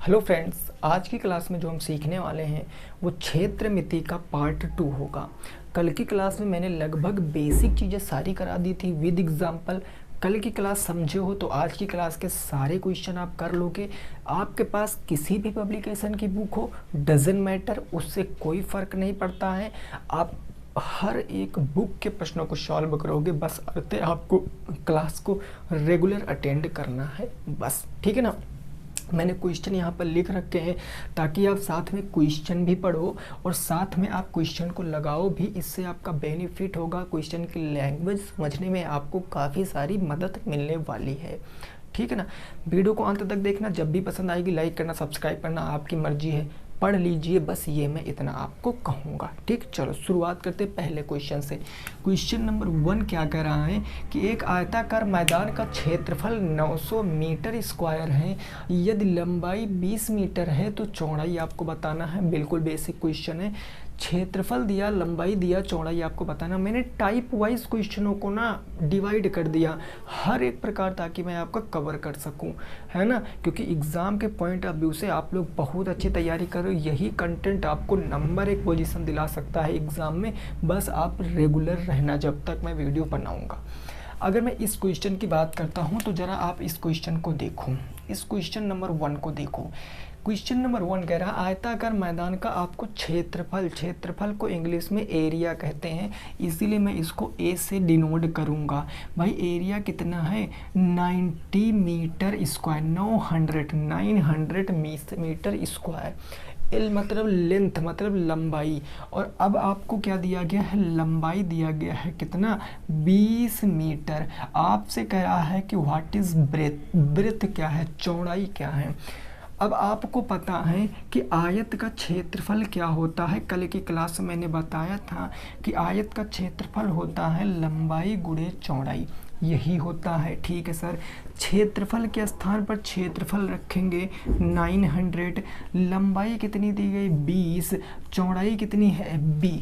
Hello friends, आज की class में जो हम सीखने वाले हैं वो क्षेत्रमिति का पार्ट 2 होगा। कल की क्लास में मैंने लगभग बेसिक चीज़ें सारी करा दी थी विद एग्जांपल। कल की क्लास समझे हो तो आज की क्लास के सारे क्वेश्चन आप कर लोगे। आपके पास किसी भी पब्लिकेशन की बुक हो, डजन मैटर, उससे कोई फ़र्क नहीं पड़ता है। आप हर एक बुक के प्रश्नों को सॉल्व करोगे। बस अर्थ है आपको क्लास को रेगुलर अटेंड करना है, बस। ठीक है ना। मैंने क्वेश्चन यहाँ पर लिख रखे हैं ताकि आप साथ में क्वेश्चन भी पढ़ो और साथ में आप क्वेश्चन को लगाओ भी। इससे आपका बेनिफिट होगा, क्वेश्चन की लैंग्वेज समझने में आपको काफ़ी सारी मदद मिलने वाली है। ठीक है ना। वीडियो को अंत तक देखना। जब भी पसंद आएगी लाइक करना, सब्सक्राइब करना आपकी मर्जी है। पढ़ लीजिए, बस ये मैं इतना आपको कहूँगा। ठीक, चलो शुरुआत करते पहले क्वेश्चन से। क्वेश्चन नंबर 1 क्या कह रहा है कि एक आयताकार मैदान का क्षेत्रफल 900 मीटर स्क्वायर है। यदि लंबाई 20 मीटर है तो चौड़ाई आपको बताना है। बिल्कुल बेसिक क्वेश्चन है। क्षेत्रफल दिया, लंबाई दिया, चौड़ाई आपको बताना। मैंने टाइप वाइज क्वेश्चनों को ना डिवाइड कर दिया हर एक प्रकार, ताकि मैं आपका कवर कर सकूं, है ना। क्योंकि एग्ज़ाम के पॉइंट ऑफ व्यू से आप लोग बहुत अच्छी तैयारी करो। यही कंटेंट आपको नंबर 1 पोजीशन दिला सकता है एग्ज़ाम में। बस आप रेगुलर रहना जब तक मैं वीडियो बनाऊँगा। अगर मैं इस क्वेश्चन की बात करता हूँ तो ज़रा आप इस क्वेश्चन को देखो, इस क्वेश्चन नंबर 1 को देखो। क्वेश्चन नंबर 1 कह रहा है आयताकार मैदान का आपको क्षेत्रफल, क्षेत्रफल को इंग्लिश में एरिया कहते हैं, इसीलिए मैं इसको ए से डिनोट करूँगा। भाई एरिया कितना है 90 metre square, 900 metre square. L मतलब लेंथ, मतलब लंबाई। और अब आपको क्या दिया गया है, लंबाई दिया गया है कितना 20 मीटर। आपसे कह रहा है कि व्हाट इज ब्रेथ, ब्रेथ क्या है, चौड़ाई क्या है। अब आपको पता है कि आयत का क्षेत्रफल क्या होता है। कल की क्लास में मैंने बताया था कि आयत का क्षेत्रफल होता है लंबाई गुणे चौड़ाई, यही होता है। ठीक है सर। क्षेत्रफल के स्थान पर क्षेत्रफल रखेंगे 900, लंबाई कितनी दी गई 20, चौड़ाई कितनी है b,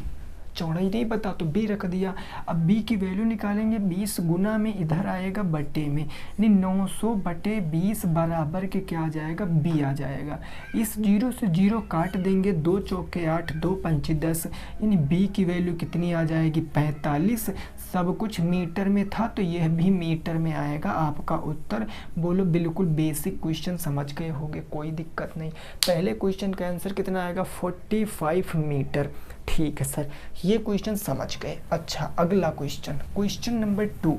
चौड़ाई नहीं पता तो b रख दिया। अब b की वैल्यू निकालेंगे, 20 गुना में इधर आएगा बटे में, यानी 900 बटे 20 बराबर के क्या आ जाएगा b आ जाएगा। इस 0 से 0 काट देंगे, 2 चौके 8, 2 पंचे 10, यानी b की वैल्यू कितनी आ जाएगी 45। सब कुछ मीटर में था तो यह भी मीटर में आएगा आपका उत्तर। बोलो बिल्कुल बेसिक क्वेश्चन समझ गए होंगे, कोई दिक्कत नहीं। पहले क्वेश्चन का आंसर कितना आएगा 45 मीटर। ठीक है सर, ये क्वेश्चन समझ गए। अच्छा, अगला क्वेश्चन, क्वेश्चन नंबर 2,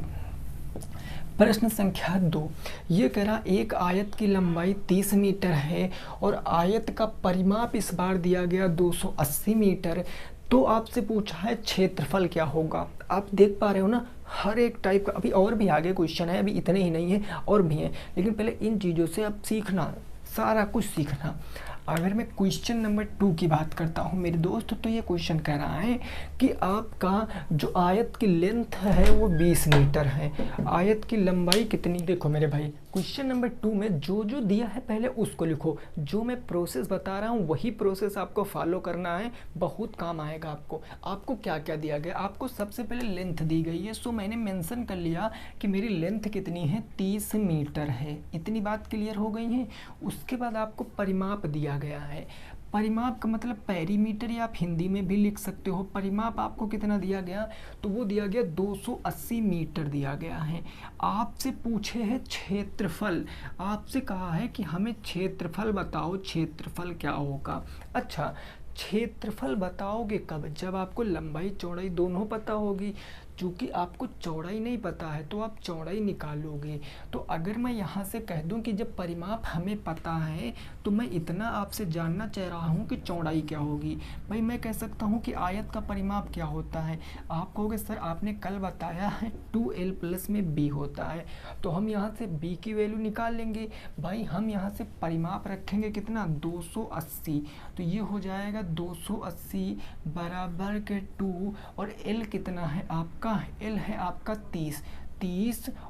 प्रश्न संख्या 2। ये कह रहा एक आयत की लंबाई 30 मीटर है और आयत का परिमाप इस बार दिया गया 280 मीटर। तो आपसे पूछा है क्षेत्रफल क्या होगा। आप देख पा रहे हो ना, हर एक टाइप का, अभी और भी आगे क्वेश्चन है, अभी इतने ही नहीं है और भी हैं, लेकिन पहले इन चीज़ों से आप सीखना, सारा कुछ सीखना। अगर मैं क्वेश्चन नंबर 2 की बात करता हूँ मेरे दोस्त, तो ये क्वेश्चन कह रहा है कि आपका जो आयत की लेंथ है वो 20 मीटर है, आयत की लंबाई कितनी। देखो मेरे भाई, क्वेश्चन नंबर 2 में जो जो दिया है पहले उसको लिखो। जो मैं प्रोसेस बता रहा हूँ वही प्रोसेस आपको फॉलो करना है, बहुत काम आएगा आपको। आपको क्या क्या दिया गया, आपको सबसे पहले लेंथ दी गई है, सो मैंने मेंशन कर लिया कि मेरी लेंथ कितनी है 30 मीटर है। इतनी बात क्लियर हो गई है। उसके बाद आपको परिमाप दिया गया है। परिमाप का मतलब पेरीमीटर, या आप हिंदी में भी लिख सकते हो। परिमाप आपको कितना दिया गया, तो वो दिया गया 280 मीटर दिया गया है। आपसे पूछे है क्षेत्रफल, आपसे कहा है कि हमें क्षेत्रफल बताओ, क्षेत्रफल क्या होगा। अच्छा, क्षेत्रफल बताओगे कब, जब आपको लंबाई चौड़ाई दोनों पता होगी। चूँकि आपको चौड़ाई नहीं पता है तो आप चौड़ाई निकालोगे। तो अगर मैं यहाँ से कह दूँ कि जब परिमाप हमें पता है तो मैं इतना आपसे जानना चाह रहा हूँ कि चौड़ाई क्या होगी। भाई मैं कह सकता हूँ कि आयत का परिमाप क्या होता है। आप कहोगे सर आपने कल बताया है 2l प्लस में b होता है, तो हम यहाँ से b की वैल्यू निकाल लेंगे। भाई हम यहाँ से परिमाप रखेंगे कितना 280, तो ये हो जाएगा 280 बराबर के 2, और l कितना है आपका, l है आपका 30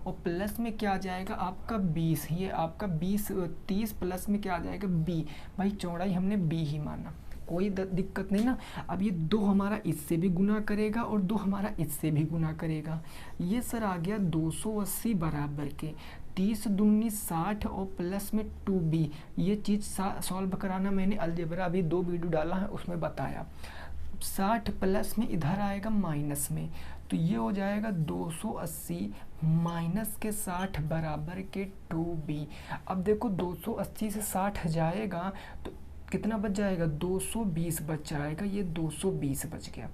और प्लस में क्या आ जाएगा आपका 20, ये आपका 20, 30 प्लस में क्या आ जाएगा b। भाई चौड़ाई हमने b ही माना, कोई दिक्कत नहीं ना। अब ये 2 हमारा इससे भी गुना करेगा और 2 हमारा इससे भी गुना करेगा। ये सर आ गया 280 बराबर के 30 दूनी 60 और प्लस में 2b, ये चीज़ सॉल्व कराना मैंने अलजेब्रा अभी 2 वीडियो डाला है उसमें बताया। 60 प्लस में इधर आएगा माइनस में, तो ये हो जाएगा 280 माइनस के 60 बराबर के 2b। अब देखो 280 से 60 जाएगा तो कितना बच जाएगा, 220 बच जाएगा, ये 220 बच गया,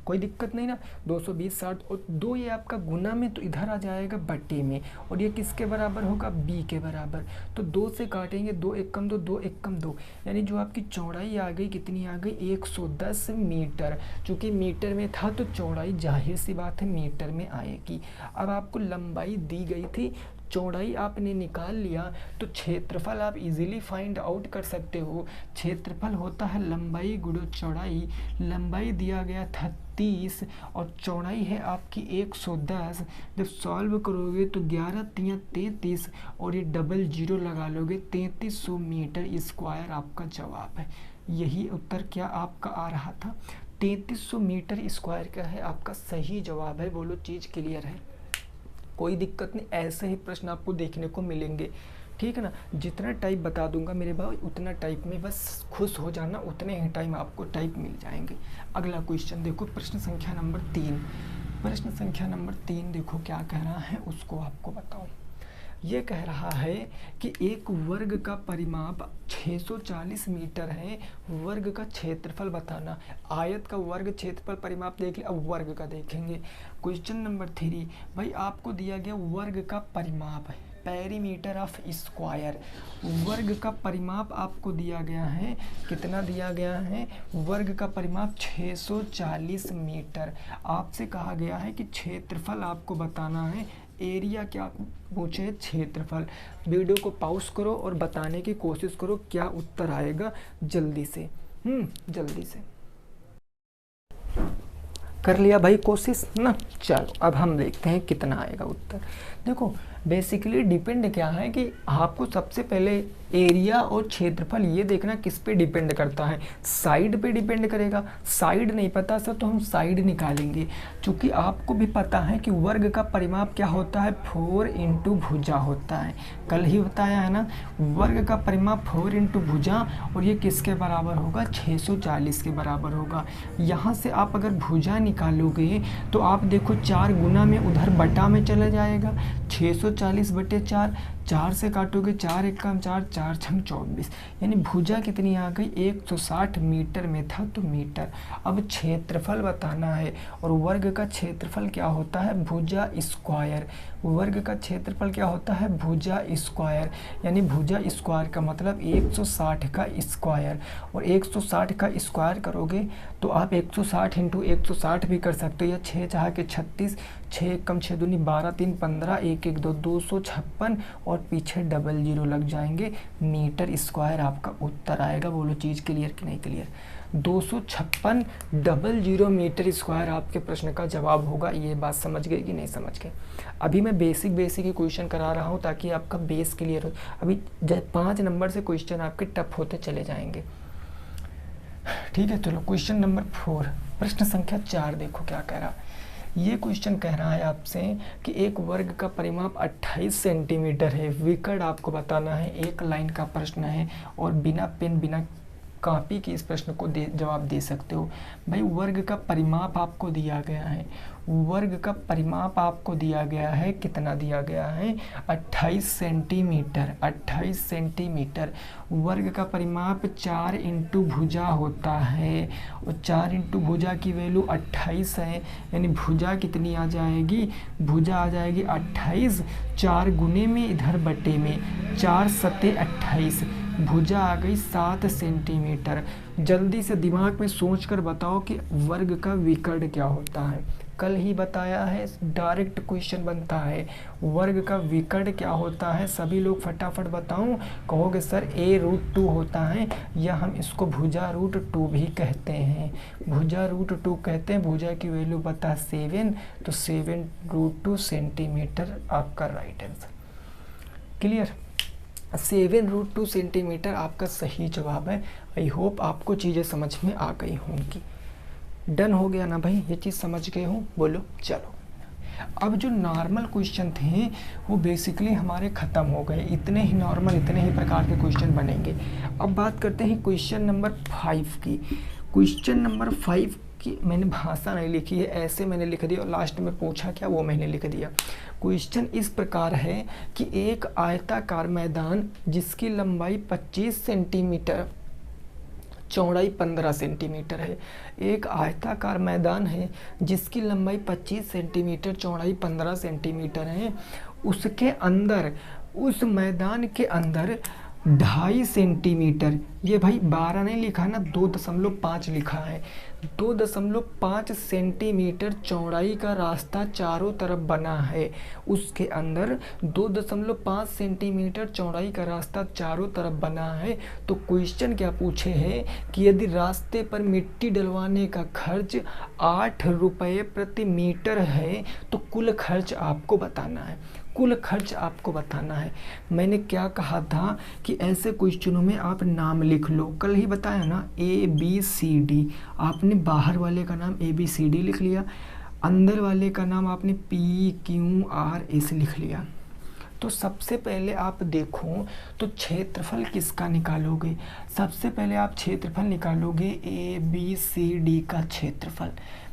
कोई दिक्कत नहीं ना। 220 60 और 2 ये आपका गुना में, तो इधर आ जाएगा बट्टे में, और ये किसके बराबर होगा, b के बराबर। तो 2 से काटेंगे, 2 एक कम 2, 2 एक कम 2, यानी जो आपकी चौड़ाई आ गई कितनी आ गई, 110 मीटर। चूँकि मीटर में था तो चौड़ाई जाहिर सी बात है मीटर में आएगी। अब आपको लंबाई दी गई थी, चौड़ाई आपने निकाल लिया, तो क्षेत्रफल आप इजीली फाइंड आउट कर सकते हो। क्षेत्रफल होता है लंबाई गुणा चौड़ाई। लंबाई दिया गया था 30 और चौड़ाई है आपकी 110। जब सॉल्व करोगे तो 11 3 33 और ये डबल जीरो लगा लोगे, 3300 मीटर स्क्वायर आपका जवाब है। यही उत्तर क्या आपका आ रहा था, 3300 मीटर स्क्वायर का है आपका सही जवाब है। बोलो चीज़ क्लियर है, कोई दिक्कत नहीं, ऐसे ही प्रश्न आपको देखने को मिलेंगे, ठीक है ना। जितना टाइप बता दूंगा मेरे भाई उतना टाइप में बस खुश हो जाना, उतने ही टाइम आपको टाइप मिल जाएंगे। अगला क्वेश्चन देखो, प्रश्न संख्या नंबर 3। प्रश्न संख्या नंबर 3 देखो क्या कह रहा है उसको आपको बताओ। ये कह रहा है कि एक वर्ग का परिमाप 640 मीटर है, वर्ग का क्षेत्रफल बताना। आयत का वर्ग क्षेत्रफल परिमाप देख लिया, अब वर्ग का देखेंगे। क्वेश्चन नंबर 3 भाई आपको दिया गया वर्ग का परिमाप, पेरीमीटर ऑफ स्क्वायर। वर्ग का परिमाप आपको दिया गया है, कितना दिया गया है, वर्ग का परिमाप 640 मीटर। आपसे कहा गया है कि क्षेत्रफल आपको बताना है, एरिया क्या पूछे, क्षेत्रफल। वीडियो को पॉज करो और बताने की कोशिश करो क्या उत्तर आएगा, जल्दी से जल्दी से कर लिया भाई कोशिश ना। चलो अब हम देखते हैं कितना आएगा उत्तर। देखो बेसिकली डिपेंड क्या है कि आपको सबसे पहले एरिया और क्षेत्रफल ये देखना किस पे डिपेंड करता है, साइड पे डिपेंड करेगा। साइड नहीं पता सर तो हम साइड निकालेंगे, क्योंकि आपको भी पता है कि वर्ग का परिमाप क्या होता है, 4 इंटू भुजा होता है। कल ही बताया है ना, वर्ग का परिमाप 4 इंटू भुजा, और ये किसके बराबर होगा, 640 के बराबर होगा। यहाँ से आप अगर भुजा निकालोगे तो आप देखो 4 गुना में उधर बटा में चला जाएगा, 640 बटे 4, 4 से काटोगे 4 एक कम 4, 4 छंग 24, यानी भुजा कितनी आ गई, 160 मीटर में था तो मीटर। अब क्षेत्रफल बताना है, और वर्ग का क्षेत्रफल क्या होता है, भुजा स्क्वायर। वर्ग का क्षेत्रफल क्या होता है, भुजा स्क्वायर, यानी भुजा स्क्वायर का मतलब 160 का स्क्वायर। और 160 का स्क्वायर करोगे तो आप 160 इंटू 160 भी कर सकते हो, या 6 चाह के 36, 6 कम 6 दूनी 12 3 15, 1 1 2 256 और पीछे डबल जीरो लग जाएंगे, मीटर स्क्वायर आपका उत्तर आएगा। बोलो चीज़ क्लियर कि नहीं clear, 256 double zero metre square आपके प्रश्न का जवाब होगा। ये बात समझ गए कि नहीं समझ गए। अभी मैं बेसिक ही क्वेश्चन करा रहा हूँ ताकि आपका बेस क्लियर हो। अभी 5 नंबर से क्वेश्चन आपके टफ होते चले जाएंगे, ठीक है। चलो क्वेश्चन नंबर 4, प्रश्न संख्या 4 देखो क्या कह रहा है। ये क्वेश्चन कह रहा है आपसे कि एक वर्ग का परिमाप 28 सेंटीमीटर है, विकर्ण आपको बताना है। एक लाइन का प्रश्न है और बिना पेन बिना कॉपी के इस प्रश्न को जवाब दे सकते हो। भाई वर्ग का परिमाप आपको दिया गया है, वर्ग का परिमाप आपको दिया गया है, कितना दिया गया है, 28 सेंटीमीटर। 28 सेंटीमीटर वर्ग का परिमाप 4 इंटू भुजा होता है, और 4 इंटू भुजा की वैल्यू 28 है, यानी भुजा कितनी आ जाएगी, भुजा आ जाएगी 28, 4 गुने में इधर बटे में, 4 सत्ते 28, भुजा आ गई 7 सेंटीमीटर। जल्दी से दिमाग में सोचकर बताओ कि वर्ग का विकर्ण क्या होता है। कल ही बताया है, डायरेक्ट क्वेश्चन बनता है, वर्ग का विकर्ण क्या होता है। सभी लोग फटाफट बताऊं, कहोगे सर a√2 होता है, या हम इसको भुजा √2 भी कहते हैं। भुजा √2 कहते हैं, भुजा की वैल्यू बता 7, तो 7√2 सेंटीमीटर आपका राइट आंसर। क्लियर, 7√2 सेंटीमीटर आपका सही जवाब है। आई होप आपको चीज़ें समझ में आ गई होंगी। डन हो गया ना भाई, ये चीज़ समझ गए हो, बोलो। चलो अब जो नॉर्मल क्वेश्चन थे वो बेसिकली हमारे ख़त्म हो गए, इतने ही नॉर्मल, इतने ही प्रकार के क्वेश्चन बनेंगे। अब बात करते हैं क्वेश्चन नंबर 5 की। क्वेश्चन नंबर 5 की मैंने भाषा नहीं लिखी है, ऐसे मैंने लिख दिया और लास्ट में पूछा क्या वो मैंने लिख दिया। क्वेश्चन इस प्रकार है कि एक आयताकार मैदान जिसकी लंबाई 25 सेंटीमीटर, चौड़ाई 15 सेंटीमीटर है। एक आयताकार मैदान है जिसकी लंबाई 25 सेंटीमीटर, चौड़ाई 15 सेंटीमीटर है। उसके अंदर, उस मैदान के अंदर 2.5 सेंटीमीटर, ये भाई 12 नहीं लिखा है ना, 2.5 लिखा है। 2.5 सेंटीमीटर चौड़ाई का रास्ता चारों तरफ बना है। उसके अंदर 2.5 सेंटीमीटर चौड़ाई का रास्ता चारों तरफ बना है। तो क्वेश्चन क्या पूछे है कि यदि रास्ते पर मिट्टी डलवाने का खर्च 8 रुपये प्रति मीटर है तो कुल खर्च आपको बताना है। कुल खर्च आपको बताना है। मैंने क्या कहा था कि ऐसे क्वेश्चनों में आप नाम लिख लो, कल ही बताया ना, ABCD। आपने बाहर वाले का नाम ABCD लिख लिया, अंदर वाले का नाम आपने PQRS लिख लिया। तो सबसे पहले आप देखो तो क्षेत्रफल किसका निकालोगे? सबसे पहले आप क्षेत्रफल निकालोगे ABCD का क्षेत्रफल।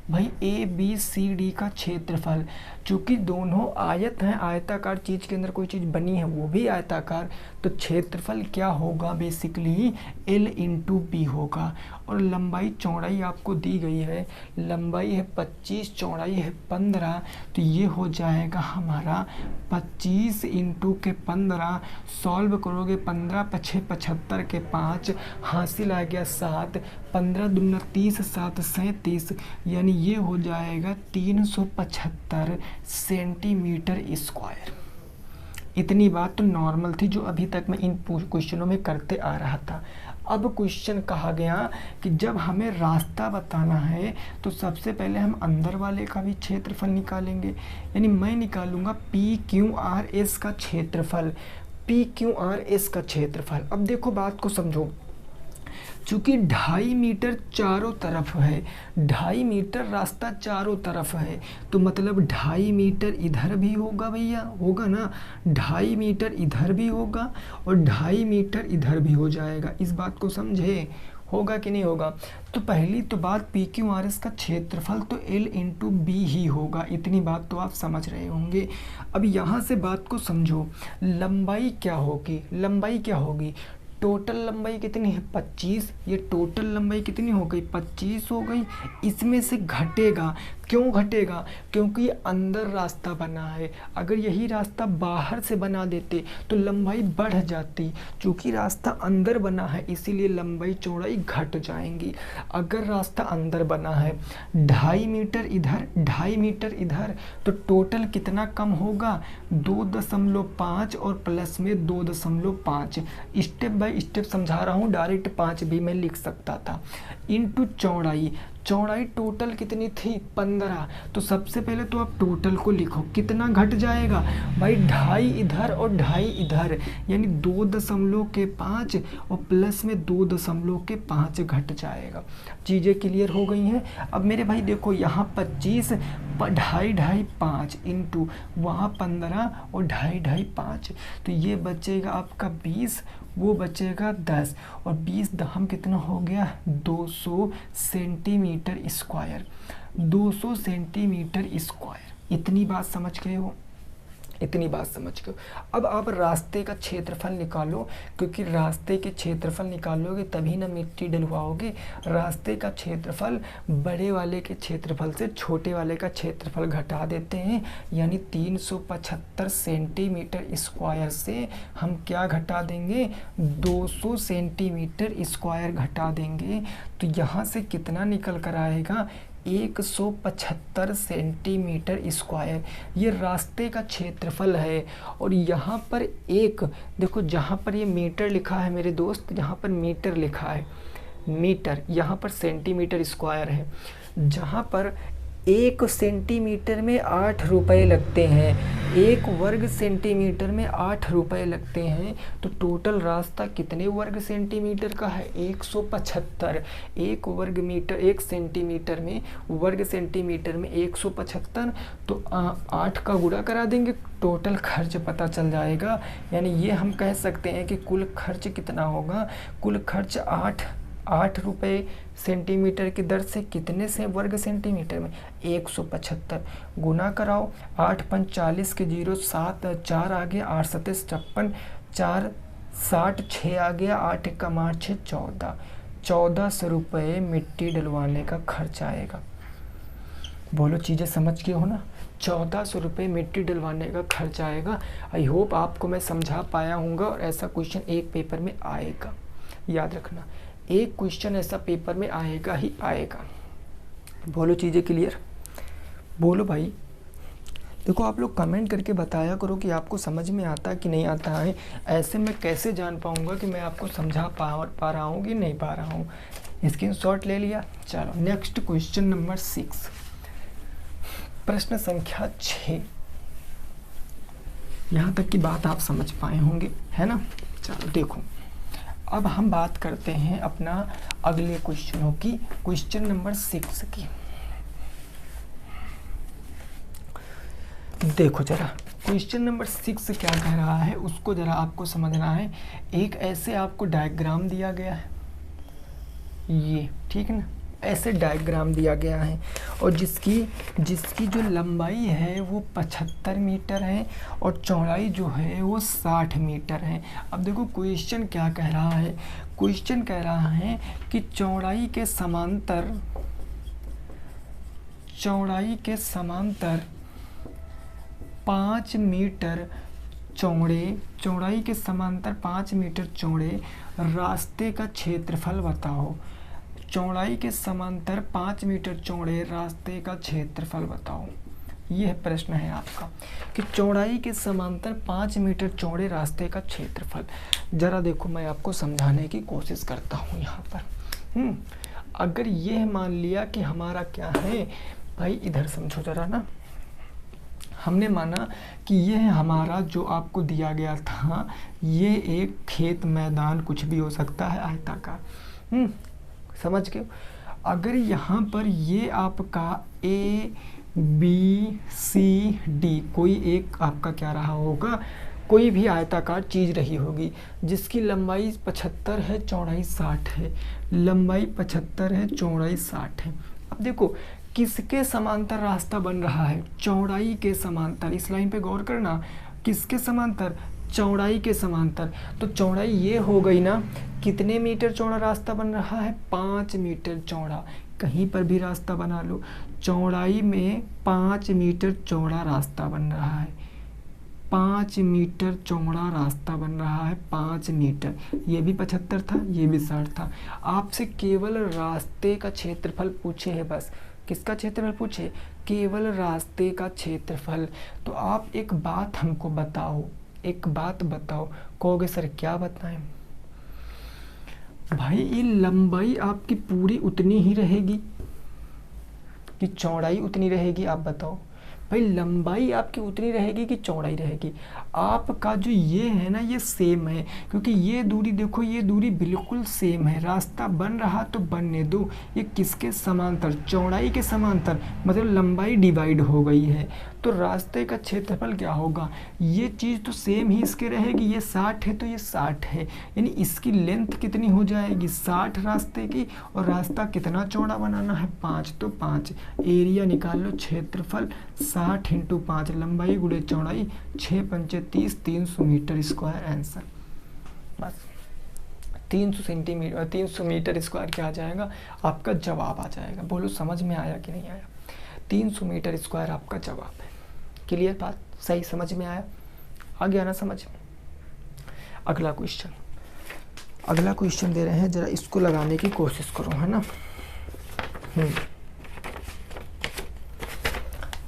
भाई ABCD का क्षेत्रफल, चूँकि दोनों आयत हैं, आयताकार चीज़ के अंदर कोई चीज़ बनी है वो भी आयताकार, तो क्षेत्रफल क्या होगा? बेसिकली L इंटू B होगा। और लंबाई चौड़ाई आपको दी गई है, लंबाई है 25, चौड़ाई है 15, तो ये हो जाएगा हमारा 25 इंटू के 15। सॉल्व करोगे 15 पछे 75 के 5, हासिल आ गया 7, 15 दूना 30, 7 37, यानी ये हो जाएगा 375 सेंटीमीटर स्क्वायर। इतनी बात तो नॉर्मल थी जो अभी तक मैं इन क्वेश्चनों में करते आ रहा था। अब क्वेश्चन कहा गया कि जब हमें रास्ता बताना है तो सबसे पहले हम अंदर वाले का भी क्षेत्रफल निकालेंगे, यानी मैं निकालूंगा PQRS का क्षेत्रफल। PQRS का क्षेत्रफल, अब देखो बात को समझो, चूँकि 2.5 मीटर चारों तरफ है, 2.5 मीटर रास्ता चारों तरफ है, तो मतलब 2.5 मीटर इधर भी होगा भैया, होगा ना, 2.5 मीटर इधर भी होगा और 2.5 मीटर इधर भी हो जाएगा। इस बात को समझे, होगा कि नहीं होगा? तो पहली तो बात PQRS का क्षेत्रफल तो L इंटू B ही होगा, इतनी बात तो आप समझ रहे होंगे। अब यहाँ से बात को समझो, लंबाई क्या होगी? लंबाई क्या होगी? टोटल लंबाई कितनी है? 25। ये टोटल लंबाई कितनी हो गई? 25 हो गई। इसमें से घटेगा, क्यों घटेगा? क्योंकि अंदर रास्ता बना है। अगर यही रास्ता बाहर से बना देते तो लंबाई बढ़ जाती, चूँकि रास्ता अंदर बना है इसीलिए लंबाई चौड़ाई घट जाएंगी। अगर रास्ता अंदर बना है, 2.5 मीटर इधर, 2.5 मीटर इधर, तो टोटल कितना कम होगा? 2.5 और प्लस में 2.5। स्टेप बाय स्टेप समझा रहा हूँ, डायरेक्ट 5 भी मैं लिख सकता था। इनटू चौड़ाई, चौड़ाई टोटल कितनी थी? 15। तो सबसे पहले तो आप टोटल को लिखो, कितना घट जाएगा भाई? 2.5 इधर और 2.5 इधर, यानी 2.5 और प्लस में 2.5 घट जाएगा। चीज़ें क्लियर हो गई हैं? अब मेरे भाई देखो, यहाँ 25, 2.5 5 इंटू वहाँ 15 और 2.5 5, तो ये बचेगा आपका 20, वो बचेगा 10 और 20 दहम कितना हो गया? 200 सेंटीमीटर स्क्वायर। 200 centimetre square. इतनी बात समझ गए हो? इतनी बात समझ गए। अब आप रास्ते का क्षेत्रफल निकालो, क्योंकि रास्ते के क्षेत्रफल निकालोगे तभी ना मिट्टी डलवाओगे। रास्ते का क्षेत्रफल बड़े वाले के क्षेत्रफल से छोटे वाले का क्षेत्रफल घटा देते हैं, यानी 375 सेंटीमीटर स्क्वायर से हम क्या घटा देंगे? 200 सेंटीमीटर स्क्वायर घटा देंगे। तो यहाँ से कितना निकल कर आएगा? 175 सेंटीमीटर स्क्वायर। ये रास्ते का क्षेत्रफल है। और यहाँ पर एक देखो, जहाँ पर ये मीटर लिखा है मेरे दोस्त, जहाँ पर मीटर लिखा है मीटर, यहाँ पर सेंटीमीटर स्क्वायर है। जहाँ पर 1 सेंटीमीटर में 8 रुपए लगते हैं, 1 वर्ग सेंटीमीटर में 8 रुपए लगते हैं, तो टोटल रास्ता कितने वर्ग सेंटीमीटर का है? 175। 1 सेंटीमीटर में वर्ग सेंटीमीटर में 175, तो 8 का गुणा करा देंगे, टोटल खर्च पता चल जाएगा। यानी ये हम कह सकते हैं कि कुल खर्च कितना होगा? कुल खर्च 8 रुपये सेंटीमीटर की दर से कितने से वर्ग सेंटीमीटर में? 175। गुना कराओ, 8 5 40 के 0, 7 4 आ गया, 8 7 56, 4 60, 6 आ गया, 8 1 8 6 14। 1400 रुपये मिट्टी डलवाने का खर्च आएगा। बोलो चीज़ें समझ के हो ना? 1400 रुपये मिट्टी डलवाने का खर्च आएगा। आई होप आपको मैं समझा पाया हूँगा और ऐसा क्वेश्चन एक पेपर में आएगा, याद रखना, एक क्वेश्चन ऐसा पेपर में आएगा ही आएगा। बोलो चीज़ें क्लियर? बोलो भाई। देखो आप लोग कमेंट करके बताया करो कि आपको समझ में आता कि नहीं आता है। ऐसे मैं कैसे जान पाऊँगा कि मैं आपको समझा पा रहा हूँ कि नहीं पा रहा हूँ? स्क्रीनशॉट ले लिया। चलो नेक्स्ट क्वेश्चन नंबर 6, प्रश्न संख्या 6। यहाँ तक की बात आप समझ पाए होंगे, है ना? चलो देखो, अब हम बात करते हैं अपना अगले क्वेश्चनों की, क्वेश्चन नंबर 6 की। देखो जरा क्वेश्चन नंबर 6 क्या कह रहा है उसको जरा आपको समझना है। एक ऐसे आपको डायग्राम दिया गया है, ये ठीक है ना, ऐसे डायग्राम दिया गया है और जिसकी जो लंबाई है वो 75 मीटर है और चौड़ाई जो है वो 60 मीटर है। अब देखो क्वेश्चन क्या कह रहा है? क्वेश्चन कह रहा है कि चौड़ाई के समांतर 5 मीटर चौड़े, चौड़ाई के समांतर 5 मीटर चौड़े रास्ते का क्षेत्रफल बताओ। चौड़ाई के समांतर 5 मीटर चौड़े रास्ते का क्षेत्रफल बताओ। यह प्रश्न है आपका कि चौड़ाई के समांतर 5 मीटर चौड़े रास्ते का क्षेत्रफल। जरा देखो मैं आपको समझाने की कोशिश करता हूँ यहाँ पर। अगर यह मान लिया कि हमारा क्या है भाई, इधर समझो जरा ना, हमने माना कि यह हमारा जो आपको दिया गया था, ये एक खेत मैदान कुछ भी हो सकता है आयताकार, समझ गए? अगर यहाँ पर ये आपका A B C D कोई एक आपका क्या रहा होगा, कोई भी आयताकार चीज़ रही होगी जिसकी लंबाई 75 है, चौड़ाई 60 है, लंबाई 75 है, चौड़ाई 60 है। अब देखो किसके समांतर रास्ता बन रहा है? चौड़ाई के समांतर। इस लाइन पे गौर करना, किसके समांतर? चौड़ाई के समांतर। तो चौड़ाई ये हो गई ना, कितने मीटर चौड़ा रास्ता बन रहा है? 5 मीटर चौड़ा। कहीं पर भी रास्ता बना लो, चौड़ाई में 5 मीटर चौड़ा रास्ता बन रहा है, 5 मीटर चौड़ा रास्ता बन रहा है, 5 मीटर। ये भी 75 था, ये भी 60 था। आपसे केवल रास्ते का क्षेत्रफल पूछे है, बस किसका क्षेत्रफल पूछे? केवल रास्ते का क्षेत्रफल। तो आप एक बात हमको बताओ, एक बात बताओ। कहोगे सर क्या बताएं? भाई ये लंबाई आपकी पूरी उतनी ही रहेगी कि चौड़ाई उतनी रहेगी? आप बताओ भाई, लंबाई आपकी उतनी रहेगी कि चौड़ाई रहेगी? आपका जो ये है ना, ये सेम है, क्योंकि ये दूरी देखो, ये दूरी बिल्कुल सेम है। रास्ता बन रहा तो बनने दो। ये किसके समांतर? चौड़ाई के समांतर, मतलब लंबाई डिवाइड हो गई है, तो रास्ते का क्षेत्रफल क्या होगा? ये चीज़ तो सेम ही इसके रहेगी। ये 60 है तो ये 60 है, यानी इसकी लेंथ कितनी हो जाएगी? 60 रास्ते की। और रास्ता कितना चौड़ा बनाना है? 5, तो 5। एरिया निकाल लो, क्षेत्रफल 60 × 5, लंबाई गुणे चौड़ाई, 6 पंचे 30, 300 मीटर स्क्वायर आंसर। बस 300 मीटर स्क्वायर क्या आ जाएगा? आपका जवाब आ जाएगा। बोलो समझ में आया कि नहीं आया? 300 मीटर स्क्वायर आपका जवाब है। क्लियर बात? सही समझ में आया? आ गया ना समझ? अगला क्वेश्चन दे रहे हैं, जरा इसको लगाने की कोशिश करो, है ना?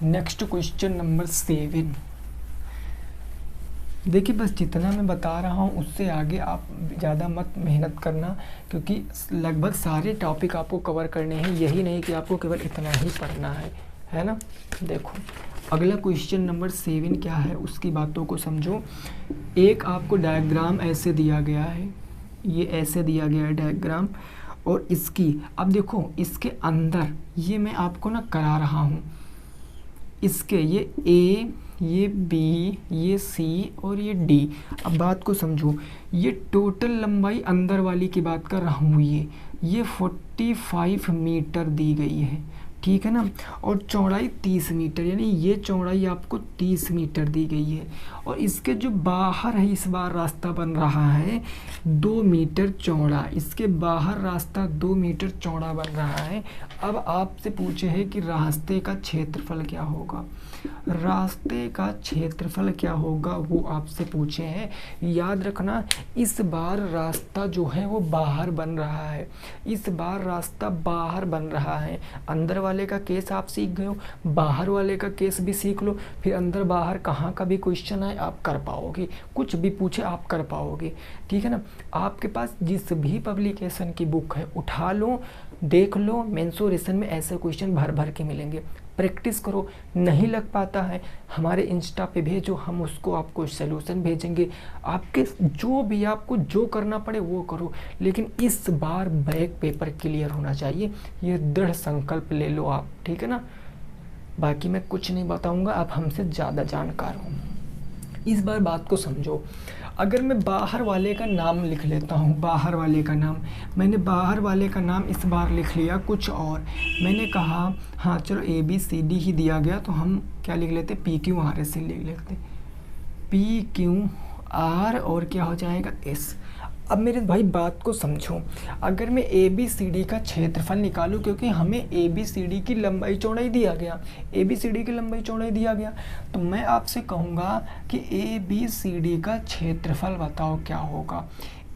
Next question number 7। देखिए बस जितना मैं बता रहा हूँ उससे आगे आप ज़्यादा मत मेहनत करना, क्योंकि लगभग सारे टॉपिक आपको कवर करने हैं। यही नहीं कि आपको केवल इतना ही पढ़ना है, है ना। देखो अगला क्वेश्चन नंबर 7 क्या है, उसकी बातों को समझो। एक आपको डायग्राम ऐसे दिया गया है, ये ऐसे दिया गया है डायग्राम, और इसकी अब देखो इसके अंदर ये मैं आपको ना करा रहा हूँ, इसके ये ए, ये बी, ये सी और ये डी। अब बात को समझो, ये टोटल लंबाई अंदर वाली की बात कर रहा हूँ, ये 45 मीटर दी गई है, ठीक है ना, और चौड़ाई 30 मीटर, यानी ये चौड़ाई आपको 30 मीटर दी गई है। और इसके जो बाहर है इस बार रास्ता बन रहा है 2 मीटर चौड़ा, इसके बाहर रास्ता 2 मीटर चौड़ा बन रहा है। अब आपसे पूछे है कि रास्ते का क्षेत्रफल क्या होगा, रास्ते का क्षेत्रफल क्या होगा वो आपसे पूछे हैं। याद रखना इस बार रास्ता जो है वो बाहर बन रहा है, इस बार रास्ता बाहर बन रहा है। अंदर वाले का केस आप सीख गए हो, बाहर वाले का केस भी सीख लो, फिर अंदर बाहर कहाँ का भी क्वेश्चन आए आप कर पाओगे, कुछ भी पूछे आप कर पाओगे, ठीक है ना। आपके पास जिस भी पब्लिकेशन की बुक है उठा लो, देख लो, मेंसुरेशन में ऐसे क्वेश्चन भर भर के मिलेंगे। प्रैक्टिस करो, नहीं लग पाता है हमारे इंस्टा पे भेजो, हम उसको आपको सलूशन भेजेंगे। आपके जो भी आपको जो करना पड़े वो करो, लेकिन इस बार बैक पेपर क्लियर होना चाहिए, ये दृढ़ संकल्प ले लो आप, ठीक है ना। बाकी मैं कुछ नहीं बताऊंगा, आप हमसे ज़्यादा जानकार हो। इस बार बात को समझो, अगर मैं बाहर वाले का नाम लिख लेता हूँ, बाहर वाले का नाम, मैंने बाहर वाले का नाम इस बार लिख लिया कुछ और, मैंने कहा हाँ चलो ABCD ही दिया गया तो हम क्या लिख लेते, PQR से लिख लेते, PQR और क्या हो जाएगा S। अब मेरे भाई बात को समझो, अगर मैं ABCD का क्षेत्रफल निकालूं, क्योंकि हमें ABCD की लंबाई चौड़ाई दिया गया, ABCD की लंबाई चौड़ाई दिया गया, तो मैं आपसे कहूँगा कि ABCD का क्षेत्रफल बताओ क्या होगा।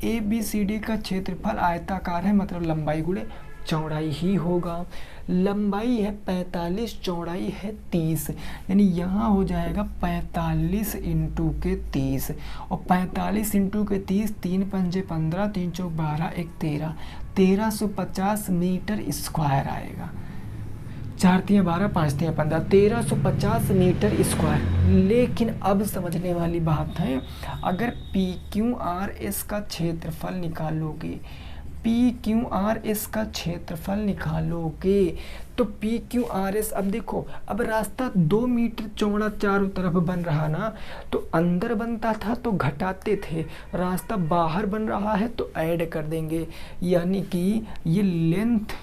ABCD का क्षेत्रफल आयताकार है, मतलब लंबाई गुणे चौड़ाई ही होगा। लंबाई है 45, चौड़ाई है 30, यानी यहाँ हो जाएगा 45 इंटू के 30, और 45 इंटू के 30, 3 पंजे 15, 3 चौक 12, 1 13, 1350 मीटर स्क्वायर आएगा। 4 तिया 12, 5 तिया 15, 1350 मीटर स्क्वायर। लेकिन अब समझने वाली बात है, अगर PQRS का क्षेत्रफल निकालोगे, PQRS का क्षेत्रफल निकालोगे तो PQRS, अब देखो अब रास्ता 2 मीटर चौड़ा चारों तरफ बन रहा ना, तो अंदर बनता था तो घटाते थे, रास्ता बाहर बन रहा है तो ऐड कर देंगे, यानी कि ये लेंथ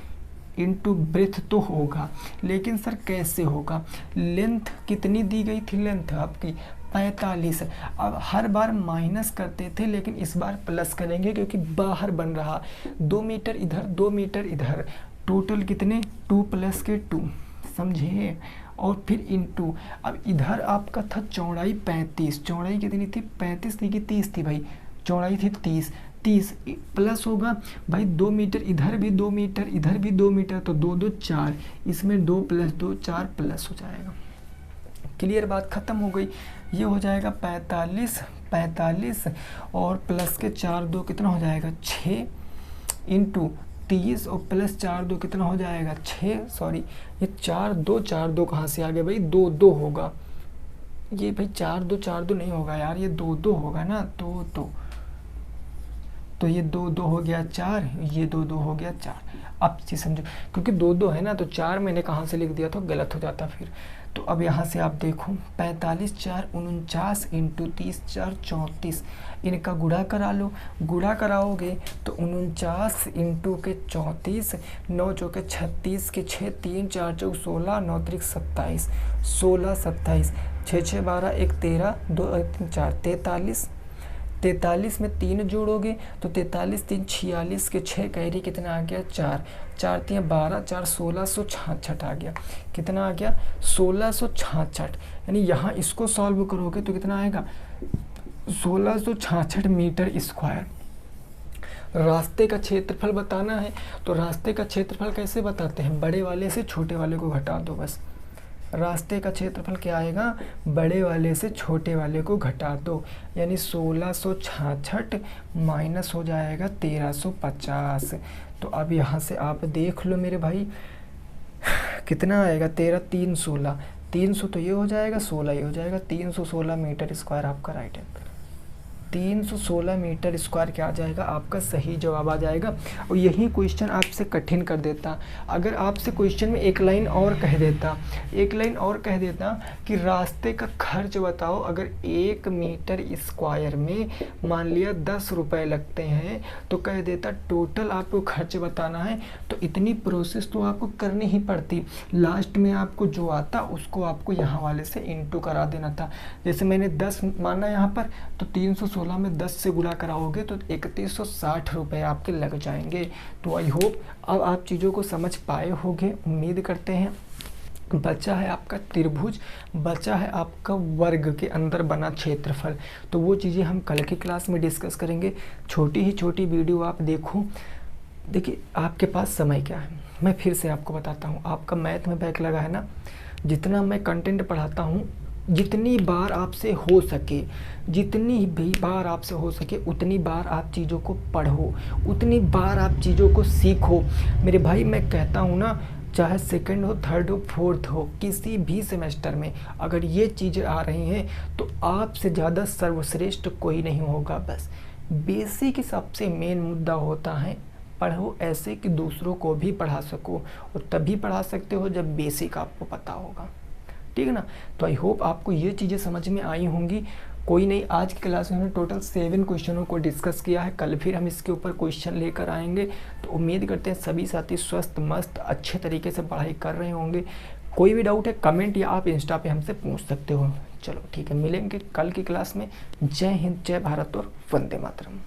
इंटू ब्रेथ तो होगा, लेकिन सर कैसे होगा, लेंथ कितनी दी गई थी, लेंथ आपकी 45, अब हर बार माइनस करते थे लेकिन इस बार प्लस करेंगे क्योंकि बाहर बन रहा, 2 मीटर इधर 2 मीटर इधर, टोटल कितने 2 प्लस के 2, समझे, और फिर इंटू, अब इधर आपका था चौड़ाई 35, चौड़ाई कितनी थी 35 थी कि 30 थी भाई, चौड़ाई थी 30 प्लस होगा भाई 2 मीटर इधर भी 2 मीटर इधर भी 2 मीटर, तो 2 2 4, इसमें 2 प्लस 2 4 प्लस हो जाएगा। क्लियर, बात ख़त्म हो गई। ये हो जाएगा 45 और प्लस के 4 2 कितना हो जाएगा 6 इंटू 30 और प्लस 4 2 कितना हो जाएगा 6, सॉरी ये 4 2 कहाँ से आ गए भाई, 2 2 होगा, ये भाई 4 2 नहीं होगा यार, ये 2 2 होगा ना, 2 2, तो ये 2 2 हो गया 4, ये 2 2 हो गया 4। अब चीज़ समझो, क्योंकि 2 2 है ना तो 4 मैंने कहाँ से लिख दिया था, गलत हो जाता फिर। तो अब यहाँ से आप देखो 45 4 49 इंटू 30 4 34, इनका गुणा करा लो, गुणा कराओगे तो 49 इंटू के 34, 9 चौके 36 के 6 3 4 चौक 16, 9 त्रिक 27, 16 27, 6 6 12 1 13, 2 3 4 43 में 3 जोड़ोगे तो 43 3 46 के 6 कैरी कितना आ गया 4, 4 3 12, 4 1666 आ गया, कितना आ गया 1666, यानी यहाँ इसको सॉल्व करोगे तो कितना आएगा 1666 मीटर स्क्वायर। रास्ते का क्षेत्रफल बताना है तो रास्ते का क्षेत्रफल कैसे बताते हैं, बड़े वाले से छोटे वाले को घटा दो बस। रास्ते का क्षेत्रफल क्या आएगा, बड़े वाले से छोटे वाले को घटा दो, यानी 1666 माइनस हो जाएगा 1350। तो अब यहाँ से आप देख लो मेरे भाई कितना आएगा 13, 3, 16, 300 तो ये हो जाएगा, 16 ये हो जाएगा, 316 मीटर स्क्वायर आपका राइट आंसर। 316 मीटर स्क्वायर क्या आ जाएगा आपका सही जवाब आ जाएगा। और यही क्वेश्चन आपसे कठिन कर देता अगर आपसे क्वेश्चन में एक लाइन और कह देता, एक लाइन और कह देता कि रास्ते का खर्च बताओ। अगर 1 मीटर स्क्वायर में मान लिया 10 रुपये लगते हैं तो कह देता टोटल आपको खर्च बताना है, तो इतनी प्रोसेस तो आपको करनी ही पड़ती। लास्ट में आपको जो आता उसको आपको यहाँ वाले से इंटू करा देना था। जैसे मैंने 10 माना यहाँ पर, तो 316 में 10 से गुणा कराओगे तो 3160 रुपये आपके लग जाएंगे। तो आई होप अब आप चीज़ों को समझ पाए होंगे, उम्मीद करते हैं। बचा है आपका त्रिभुज, बचा है आपका वर्ग के अंदर बना क्षेत्रफल, तो वो चीज़ें हम कल की क्लास में डिस्कस करेंगे। छोटी ही छोटी वीडियो आप देखो। देखिए आपके पास समय क्या है, मैं फिर से आपको बताता हूँ। आपका मैथ में बैक लगा है ना, जितना मैं कंटेंट पढ़ाता हूँ, जितनी बार आपसे हो सके, जितनी भी बार आपसे हो सके उतनी बार आप चीज़ों को पढ़ो, उतनी बार आप चीज़ों को सीखो। मेरे भाई मैं कहता हूँ ना, चाहे सेकंड हो, थर्ड हो, फोर्थ हो, किसी भी सेमेस्टर में अगर ये चीज़ें आ रही हैं तो आपसे ज़्यादा सर्वश्रेष्ठ कोई नहीं होगा। बस बेसिक सबसे मेन मुद्दा होता है, पढ़ो ऐसे कि दूसरों को भी पढ़ा सको, और तभी पढ़ा सकते हो जब बेसिक आपको पता होगा, ठीक है ना। तो आई होप आपको ये चीज़ें समझ में आई होंगी। कोई नहीं, आज की क्लास में हमने टोटल 7 क्वेश्चनों को डिस्कस किया है। कल फिर हम इसके ऊपर क्वेश्चन लेकर आएंगे। तो उम्मीद करते हैं सभी साथी स्वस्थ मस्त अच्छे तरीके से पढ़ाई कर रहे होंगे। कोई भी डाउट है कमेंट या आप इंस्टा पे हमसे पूछ सकते हो। चलो ठीक है, मिलेंगे कल की क्लास में। जय हिंद, जय भारत और वंदे मातरम।